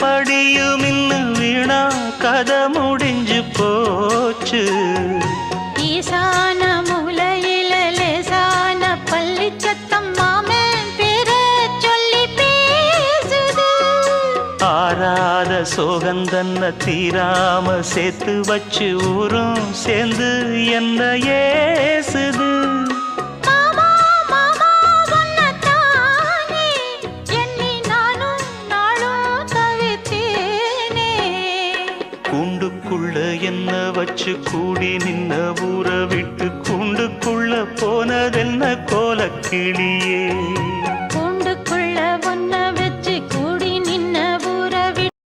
படியும் இன்னும் வீணா கதை முடிஞ்சு போச்சு. ஈசான மூலையில லேசான பள்ளி சத்தம் மாமன் பேர சொல்லி பேசுது. ஆறாத சோகந்தன்ன தீராம சேர்த்து வச்சு ஊரும் சேர்ந்து என்ன ஏசுது. கூண்டுக்குள்ள என்ன வச்சு கூடி நின்ன ஊரை விட்டு கூண்டுக்குள்ள போனதென்ன கோலக்கிளியே.